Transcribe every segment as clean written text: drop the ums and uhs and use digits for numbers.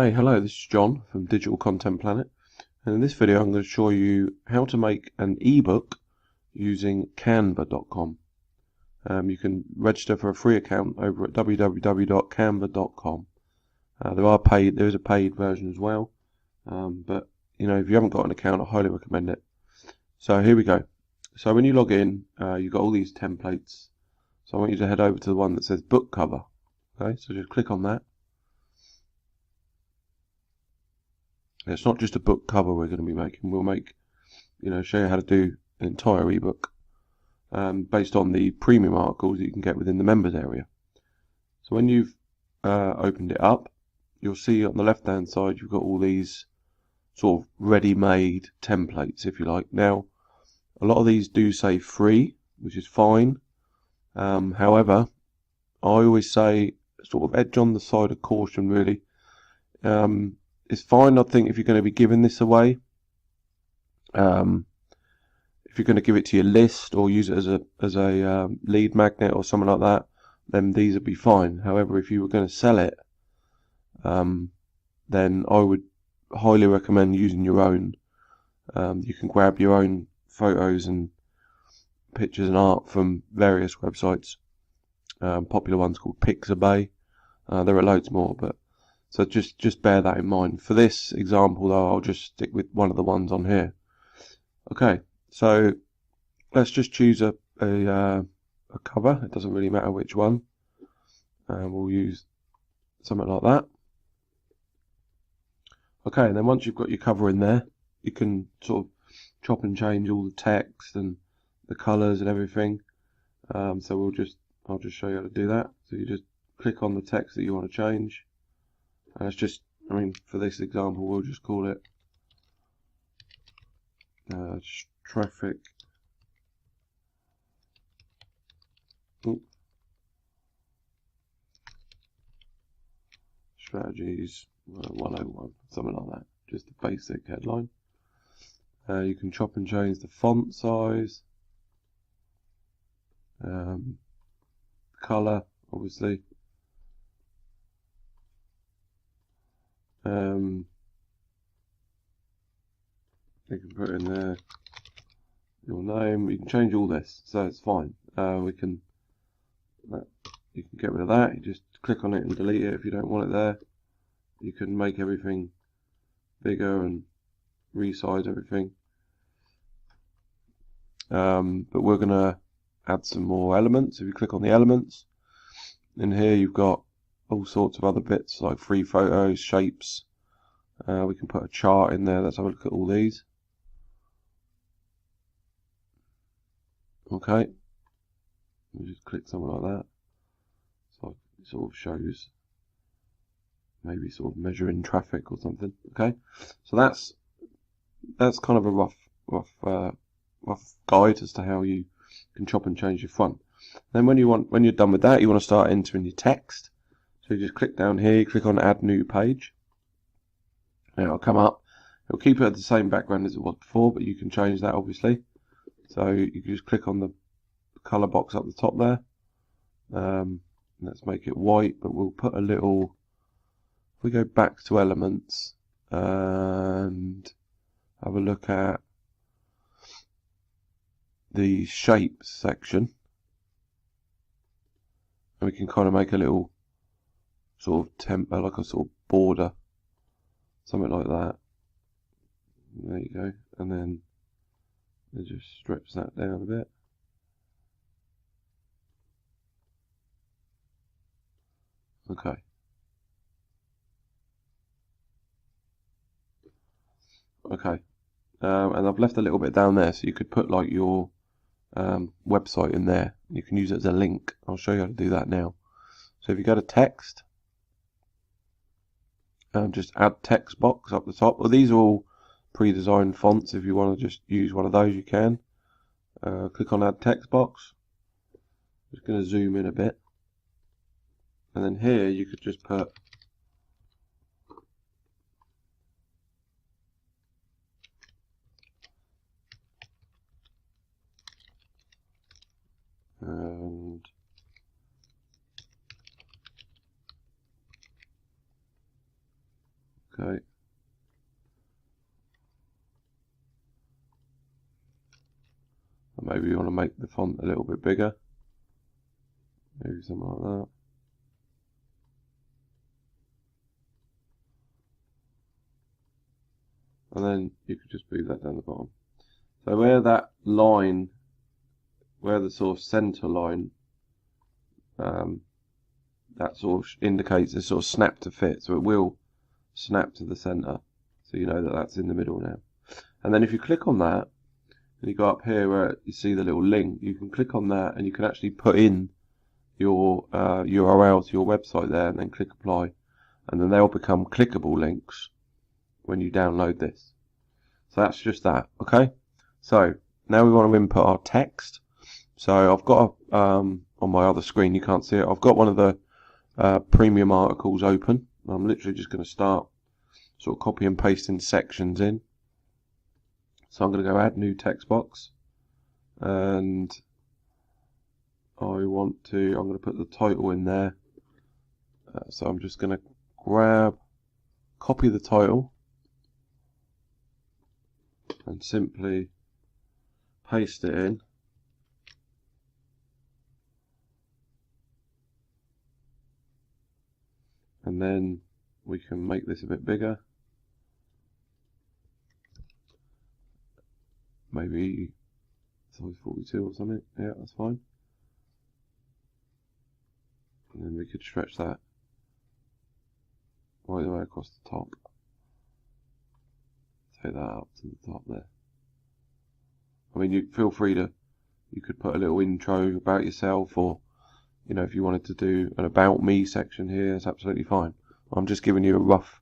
Okay, hello, this is John from Digital Content Planet, and in this video I'm going to show you how to make an ebook using Canva.com. You can register for a free account over at www.canva.com. There is a paid version as well, but if you haven't got an account, I highly recommend it. So here we go. So when you log in, you've got all these templates. So I want you to head over to the one that says book cover. Okay, so just click on that. It's not just a book cover we're going to be making. We'll make, show you how to do an entire ebook based on the premium articles that you can get within the members area. So when you've opened it up, you'll see on the left hand side you've got all these sort of ready-made templates, if you like. Now, a lot of these do say free, which is fine. However, I always say sort of edge on the side of caution, really. It's fine, I think, if you're going to be giving this away. If you're going to give it to your list or use it as a lead magnet or something like that, then these would be fine. However, if you were going to sell it, then I would highly recommend using your own. You can grab your own photos and pictures and art from various websites. Popular ones called Pixabay. There are loads more, but so just bear that in mind. For this example, though, I'll just stick with one of the ones on here. Okay, so let's just choose a cover. It doesn't really matter which one. We'll use something like that. Okay, and then once you've got your cover in there, you can sort of chop and change all the text and the colours and everything. So I'll just show you how to do that. So you just click on the text that you want to change. And it's just, for this example, we'll just call it traffic strategies 101, something like that. Just the basic headline. You can chop and change the font size, color, obviously. You can put in there your name. You can change all this, so it's fine. You can get rid of that. You just click on it and delete it if you don't want it there. You can make everything bigger and resize everything. But we're gonna add some more elements. If you click on the elements, in here you've got all sorts of other bits like free photos, shapes. We can put a chart in there. Let's have a look at all these. Okay, we just click something like that. So it sort of shows maybe sort of measuring traffic or something. Okay, so that's kind of a rough guide as to how you can chop and change your font. Then when you're done with that, you want to start entering your text. So you just click down here, click on Add New Page. Now it'll come up. It'll keep it at the same background as it was before, but you can change that obviously. So you can just click on the color box up the top there. Let's make it white, but we'll put a little. If we go back to elements and have a look at the shapes section, and we can kind of make a little sort of template, like a sort of border, something like that. There you go, and then it just strips that down a bit. Okay. Okay. And I've left a little bit down there, so you could put like your website in there. You can use it as a link. I'll show you how to do that now. So if you go to text, just add text box up the top. Well, these are all pre-designed fonts. If you want to just use one of those, you can. Click on add text box. Just going to zoom in a bit, and then here you could just put and Maybe you want to make the font a little bit bigger, maybe something like that. And then you could just move that down the bottom. So where that line, where the sort of center line, that sort of indicates a sort of snap to fit, so it will snap to the center, so you know that that's in the middle now. And then if you click on that, and you go up here where you see the little link, you can click on that and you can actually put in your URL to your website there, and then click apply, and then they'll become clickable links when you download this. So that's just that. Okay, so now we want to input our text. So I've got on my other screen, you can't see it, I've got one of the premium articles open. I'm literally just going to start sort of copy and pasting sections in. So I'm going to go add new text box, and I'm going to put the title in there. So I'm just going to copy the title and simply paste it in. And then we can make this a bit bigger. Maybe size 42 or something. Yeah, that's fine. And then we could stretch that right the way across the top. Take that up to the top there. I mean, you feel free to, you could put a little intro about yourself, or you know, if you wanted to do an about me section here, it's absolutely fine. I'm just giving you a rough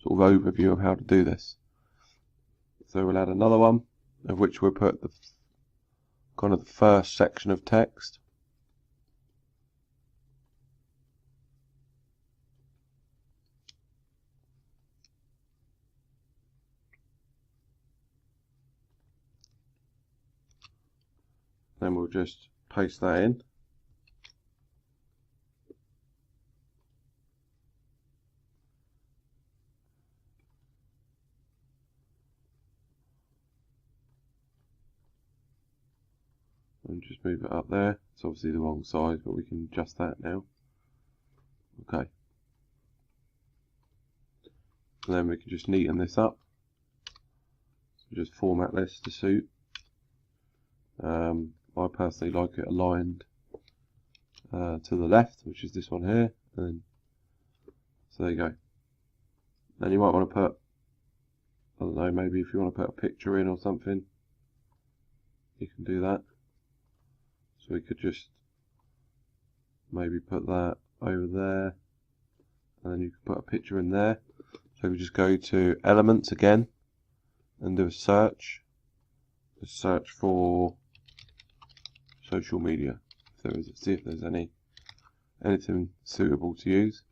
sort of overview of how to do this. So we'll add another one, of which we'll put the kind of the first section of text. Then we'll just paste that in. And just move it up there. It's obviously the wrong size, but we can adjust that now. Okay. And then we can just neaten this up. So just format this to suit. I personally like it aligned to the left, which is this one here. And so there you go. Then you might want to put, I don't know, maybe if you want to put a picture in or something, you can do that. So we could just maybe put that over there, and then you can put a picture in there. So we just go to Elements again and do a search. Just search for social media. So see if there's anything suitable to use.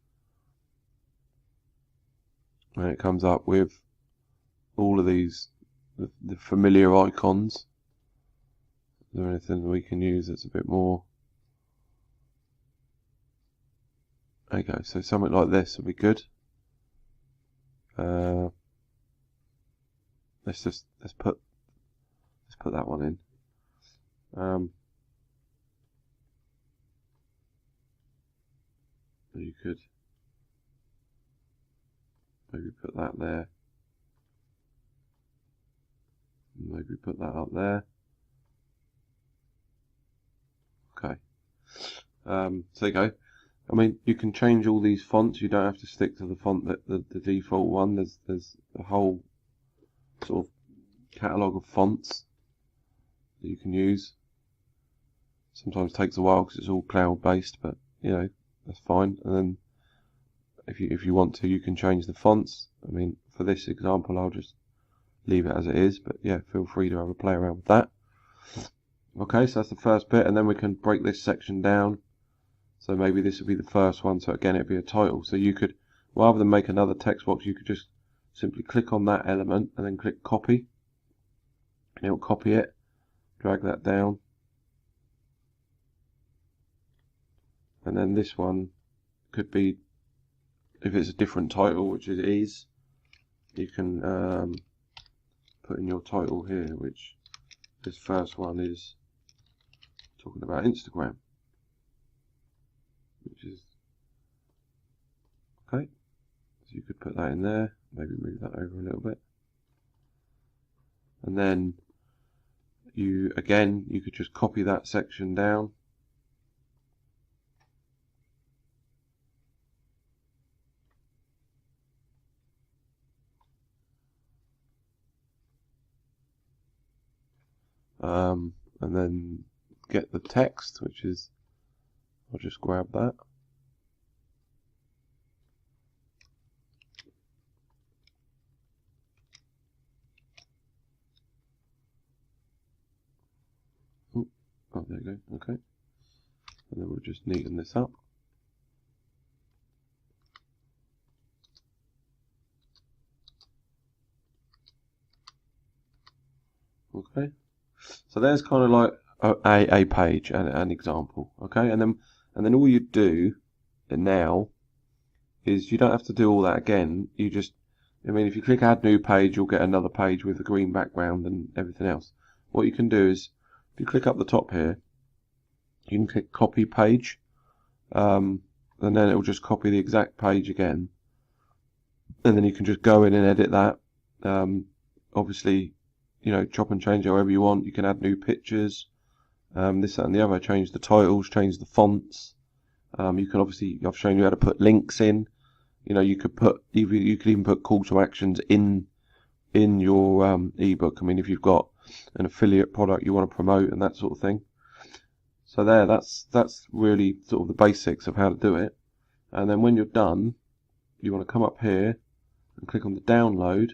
And it comes up with all of these, the familiar icons. Is there anything we can use that's a bit more? There you go. So something like this would be good. Let's put that one in. You could maybe put that there. Maybe put that up there. Okay. So there you go. I mean, you can change all these fonts. You don't have to stick to the font that the default one. There's a whole sort of catalogue of fonts that you can use. Sometimes it takes a while because it's all cloud based, but you know, that's fine. And then if you want to, you can change the fonts. I mean, for this example, I'll just leave it as it is, but yeah, feel free to have a play around with that. Okay, so that's the first bit, and then we can break this section down. So maybe this would be the first one, so again it'd be a title. So you could, rather than make another text box, you could just simply click on that element and then click copy. And it'll copy it, drag that down. And then this one could be, if it's a different title, which it is, you can put in your title here, which this first one is talking about Instagram, which is okay. So you could put that in there, maybe move that over a little bit, and then you could just copy that section down. And then get the text, which is, I'll just grab that. Oh, there you go, okay. And then we'll just neaten this up. Okay, so there's kind of like a page and an example. Okay, and then all you do now is you don't have to do all that again. You just, I mean, if you click add new page, you'll get another page with a green background and everything else. What you can do is, if you click up the top here, you can click copy page, and then it will just copy the exact page again, and then you can just go in and edit that. Obviously, you know, chop and change however you want. You can add new pictures, this, that and the other, change the titles, change the fonts. You can obviously, I've shown you how to put links in. You know, you could even put call to actions in your ebook. I mean, if you've got an affiliate product you want to promote and that sort of thing. So that's really sort of the basics of how to do it. And then when you're done, you want to come up here and click on the download,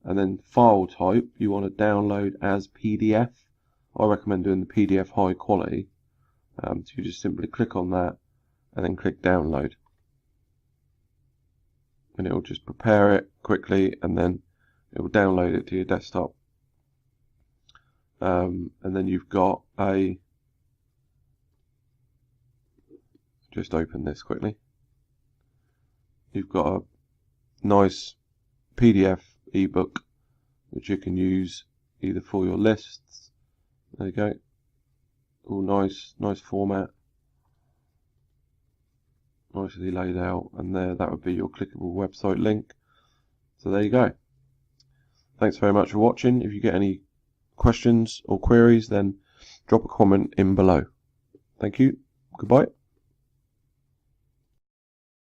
and then file type you want to download as PDF. I recommend doing the PDF high quality. So you just simply click on that and then click download, and it will just prepare it quickly, and then it will download it to your desktop. And then you've got just open this quickly. You've got a nice PDF ebook which you can use either for your lists. There you go. All nice format, nicely laid out, and that would be your clickable website link. So there you go. Thanks very much for watching. If you get any questions or queries, then drop a comment in below. Thank you. Goodbye.